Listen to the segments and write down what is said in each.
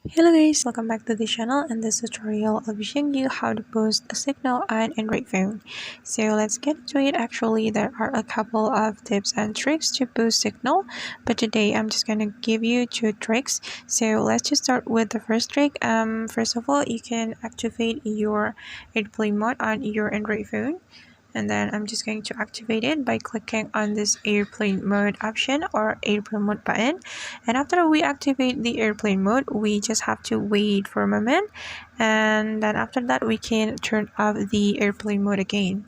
Hello guys, welcome back to the channel. In this tutorial I'll be showing you how to boost a signal on Android phone. So let's get into it. Actually, there are a couple of tips and tricks to boost signal, but today I'm just gonna give you two tricks. So let's just start with the first trick. First of all, you can activate your airplane mode on your Android phone, and then I'm just going to activate it by clicking on this airplane mode option or airplane mode button. And after we activate the airplane mode, we just have to wait for a moment, and then after that we can turn off the airplane mode again.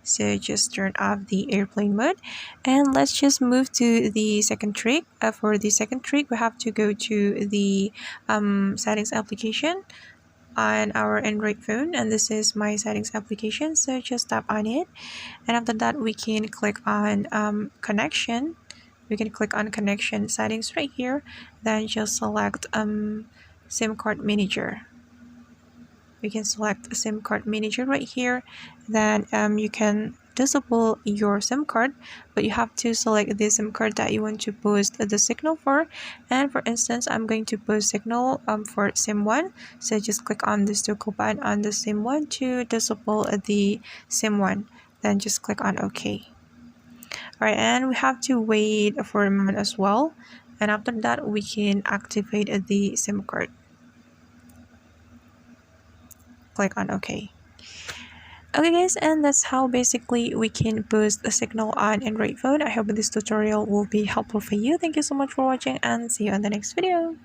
So just turn off the airplane mode, and let's just move to the second trick. For the second trick, we have to go to the settings application on our Android phone, and this is my settings application. So just tap on it, and after that we can click on connection. We can click on connection settings right here, then just select SIM card manager. We can select SIM card manager right here. Then you can disable your SIM card, but you have to select the SIM card that you want to boost the signal for. And for instance, I'm going to boost signal for SIM1, so just click on this toggle button on the SIM1 to disable the SIM1, then just click on OK. Alright, and we have to wait for a moment as well, and after that we can activate the SIM card. Click on OK. Okay guys, and that's how basically we can boost the signal on Android phone. I hope this tutorial will be helpful for you. Thank you so much for watching, and see you on the next video.